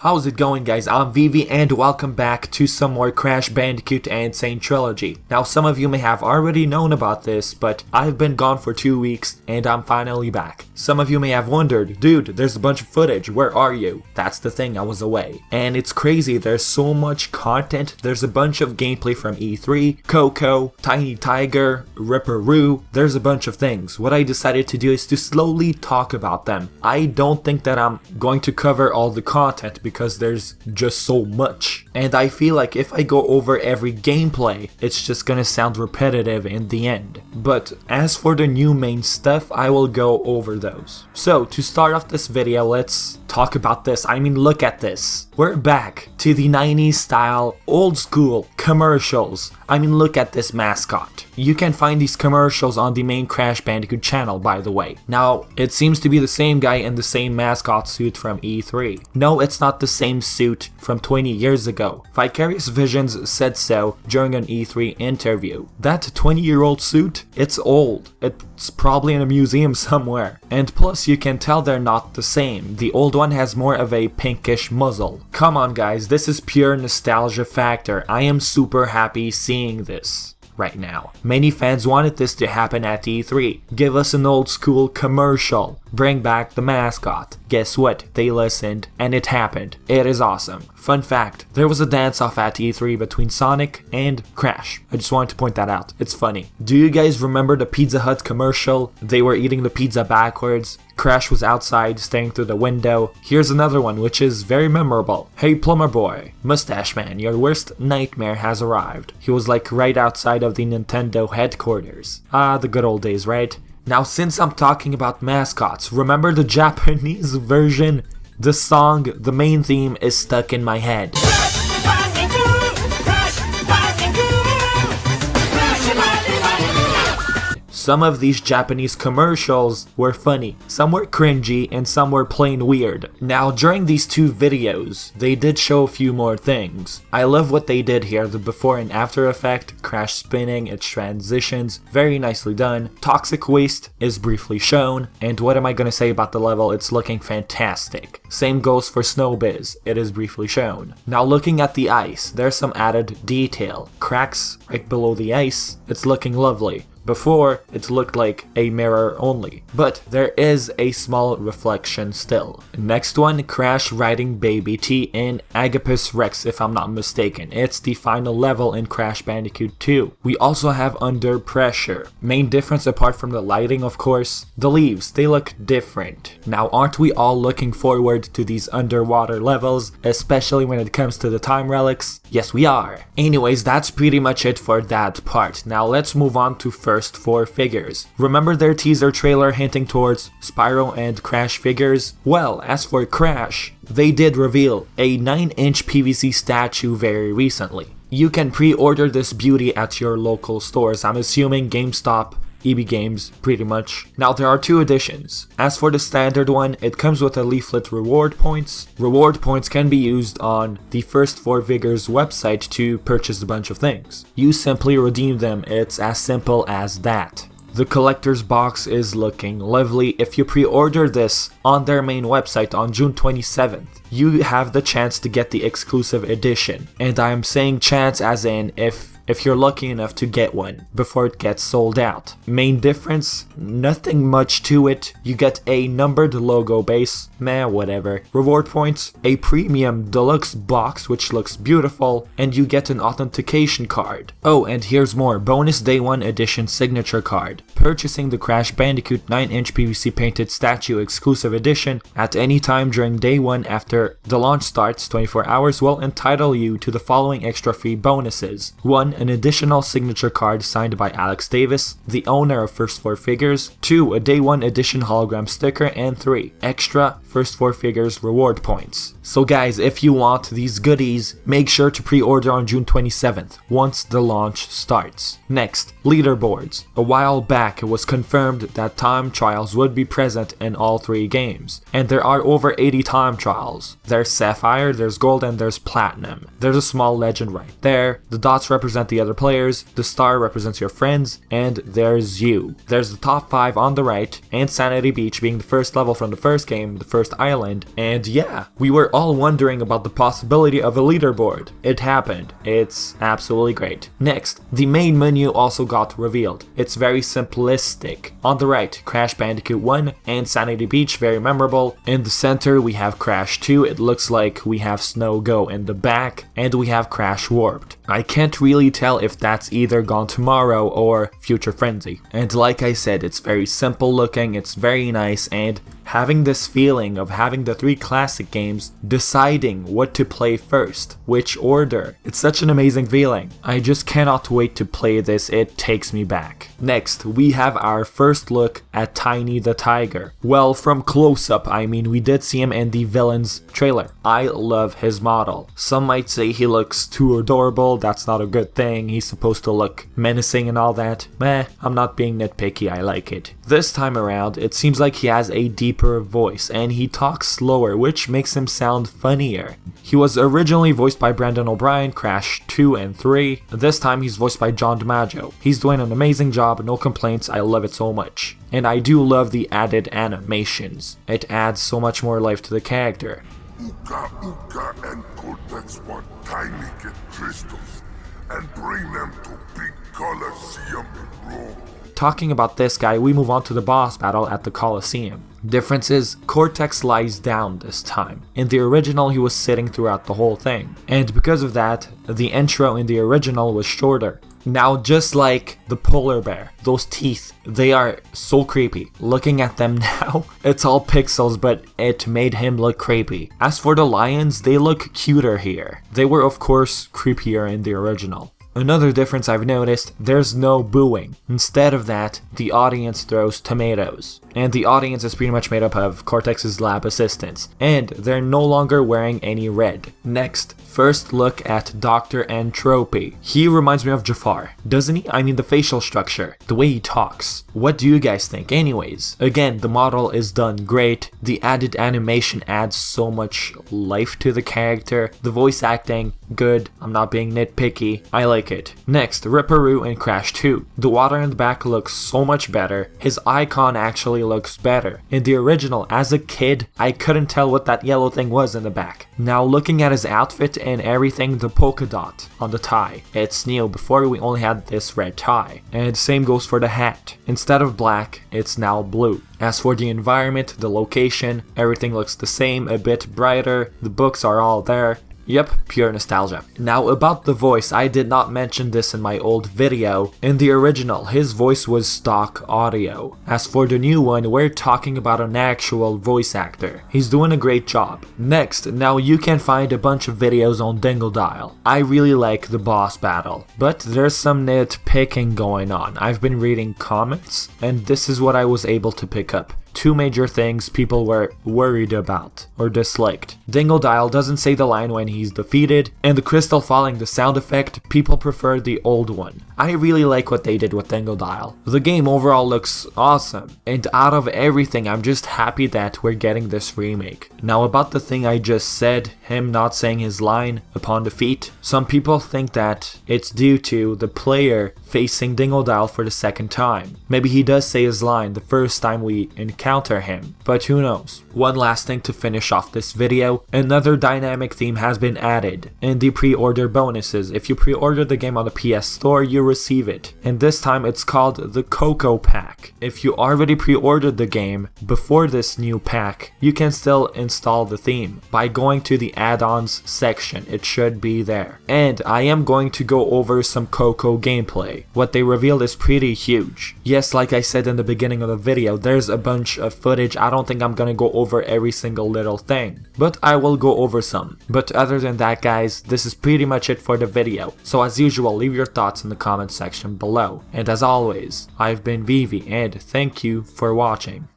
How's it going, guys? I'm Vivi and welcome back to some more Crash Bandicoot and Sane Trilogy. Now, some of you may have already known about this, but I've been gone for 2 weeks and I'm finally back. Some of you may have wondered, dude, there's a bunch of footage, where are you? That's the thing, I was away. And it's crazy, there's so much content. There's a bunch of gameplay from E3, Coco, Tiny Tiger, Ripperoo, there's a bunch of things. What I decided to do is to slowly talk about them. I don't think that I'm going to cover all the content because there's just so much. And I feel like if I go over every gameplay, it's just gonna sound repetitive in the end. But as for the new main stuff, I will go over those. So to start off this video, let's talk about this. I mean, look at this. We're back to the 90s style, old school commercials. I mean, look at this mascot. You can find these commercials on the main Crash Bandicoot channel, by the way. Now, it seems to be the same guy in the same mascot suit from E3. No, it's not the same suit from 20 years ago. Vicarious Visions said so during an E3 interview. That 20-year-old suit, it's old. It's probably in a museum somewhere. And plus, you can tell they're not the same. The old one has more of a pinkish muzzle. Come on, guys, this is pure nostalgia factor. I am super happy seeing this right now. Many fans wanted this to happen at E3. Give us an old school commercial. Bring back the mascot. Guess what? They listened and it happened. It is awesome. Fun fact, there was a dance-off at E3 between Sonic and Crash. I just wanted to point that out. It's funny. Do you guys remember the Pizza Hut commercial? They were eating the pizza backwards. Crash was outside, staring through the window. Here's another one, which is very memorable. Hey plumber boy, mustache man, your worst nightmare has arrived. He was like right outside of the Nintendo headquarters. Ah, the good old days, right? Now, since I'm talking about mascots, remember the Japanese version? The song, the main theme, is stuck in my head. Some of these Japanese commercials were funny, some were cringy, and some were plain weird. Now, during these two videos, they did show a few more things. I love what they did here, the before and after effect, Crash spinning, its transitions, very nicely done. Toxic waste is briefly shown, and what am I gonna say about the level? It's looking fantastic. Same goes for Snowbiz, it is briefly shown. Now looking at the ice, there's some added detail. Cracks right below the ice, it's looking lovely. Before, it looked like a mirror only, but there is a small reflection still. Next one, Crash riding Baby T in Agapus Rex, if I'm not mistaken. It's the final level in Crash Bandicoot 2. We also have Under Pressure. Main difference apart from the lighting, of course, the leaves, they look different. Now, aren't we all looking forward to these underwater levels, especially when it comes to the time relics? Yes, we are. Anyways, that's pretty much it for that part. Now, let's move on to first 4 figures. Remember their teaser trailer hinting towards Spyro and Crash figures? Well, as for Crash, they did reveal a 9-inch PVC statue very recently. You can pre-order this beauty at your local stores. I'm assuming GameStop, EB Games, pretty much. Now there are 2 editions. As for the standard one, it comes with a leaflet reward points. Reward points can be used on the first 4 figures website to purchase a bunch of things. You simply redeem them, it's as simple as that. The collector's box is looking lovely. If you pre-order this on their main website on June 27th, you have the chance to get the exclusive edition. And I'm saying chance as in if you're lucky enough to get one before it gets sold out. Main difference? Nothing much to it. You get a numbered logo base, meh, whatever. Reward points, a premium deluxe box which looks beautiful, and you get an authentication card. Oh, and here's more, bonus day 1 edition signature card. Purchasing the Crash Bandicoot 9-inch PVC painted statue exclusive edition at any time during day 1 after the launch starts 24 hours will entitle you to the following extra free bonuses. 1. An additional signature card signed by Alex Davis, the owner of first 4 figures. 2. A day 1 edition hologram sticker. And 3. Extra first 4 figures reward points. So guys, if you want these goodies, make sure to pre-order on June 27th, once the launch starts. Next, Leaderboards. A while back, it was confirmed that time trials would be present in all 3 games, and there are over 80 time trials. There's Sapphire, there's Gold, and there's Platinum. There's a small legend right there. The dots represent represent the other players, the star represents your friends, and there's you. There's the top 5 on the right, and Sanity Beach being the first level from the first game, the first island, and yeah, we were all wondering about the possibility of a leaderboard. It happened. It's absolutely great. Next, the main menu also got revealed. It's very simplistic. On the right, Crash Bandicoot 1 and Sanity Beach, very memorable. In the center, we have Crash 2. It looks like we have Snow Go in the back, and we have Crash Warped. I can't really tell if that's either Gone Tomorrow or Future Frenzy. And like I said, it's very simple looking, it's very nice, and having this feeling of having the 3 classic games, deciding what to play first, which order. It's such an amazing feeling. I just cannot wait to play this, it takes me back. Next, we have our first look at Tiny the Tiger. Well, from close up, I mean, we did see him in the Villains trailer. I love his model. Some might say he looks too adorable, that's not a good thing, he's supposed to look menacing and all that. Meh, I'm not being nitpicky, I like it. This time around, it seems like he has a deeper voice and he talks slower, which makes him sound funnier. He was originally voiced by Brendan O'Brien, Crash 2 and 3. This time he's voiced by John DiMaggio. He's doing an amazing job, no complaints, I love it so much. And I do love the added animations. It adds so much more life to the character. Uka Uka and Cortex want Tiny get crystals and bring them to big Colosseum in Rome. Talking about this guy, we move on to the boss battle at the Colosseum. Difference is, Cortex lies down this time. In the original, he was sitting throughout the whole thing. And because of that, the intro in the original was shorter. Now, just like the polar bear, those teeth, they are so creepy. Looking at them now, it's all pixels, but it made him look creepy. As for the lions, they look cuter here. They were of course creepier in the original. Another difference I've noticed, there's no booing. Instead of that, the audience throws tomatoes. And the audience is pretty much made up of Cortex's lab assistants. And they're no longer wearing any red. Next, first look at Dr. N.Tropy. He reminds me of Jafar, doesn't he? I mean the facial structure, the way he talks. What do you guys think? Anyways, again, the model is done great. The added animation adds so much life to the character. The voice acting, good. I'm not being nitpicky. I like it. Next, Ripperoo in Crash 2. The water in the back looks so much better. His icon actually looks better. In the original, as a kid, I couldn't tell what that yellow thing was in the back. Now looking at his outfit and everything, the polka dot on the tie. It's new. Before we only had this red tie. And same goes for the hat. Instead of black, it's now blue. As for the environment, the location, everything looks the same, a bit brighter. The books are all there. Yep, pure nostalgia. Now about the voice, I did not mention this in my old video. In the original, his voice was stock audio. As for the new one, we're talking about an actual voice actor. He's doing a great job. Next, now you can find a bunch of videos on Dingodile. I really like the boss battle, but there's some nitpicking going on. I've been reading comments, and this is what I was able to pick up. 2 major things people were worried about or disliked. Dingodile doesn't say the line when he's defeated, and the crystal falling, the sound effect, people prefer the old one. I really like what they did with Dingodile. The game overall looks awesome, and out of everything, I'm just happy that we're getting this remake. Now about the thing I just said, him not saying his line upon defeat, some people think that it's due to the player facing Dingodile for the second time. Maybe he does say his line the first time we encounter him, but who knows. One last thing to finish off this video, another dynamic theme has been added in the pre-order bonuses. If you pre-order the game on the PS Store, you receive it, and this time it's called the Cocoa Pack. If you already pre-ordered the game before this new pack, you can still install the theme by going to the add-ons section. It should be there. And I am going to go over some Cocoa gameplay. What they revealed is pretty huge. Yes, like I said in the beginning of the video, there's a bunch of footage. I don't think I'm gonna go over every single little thing, but I will go over some. But other than that, guys, this is pretty much it for the video. So as usual, leave your thoughts in the comment section below. And as always, I've been Vivi, and thank you for watching.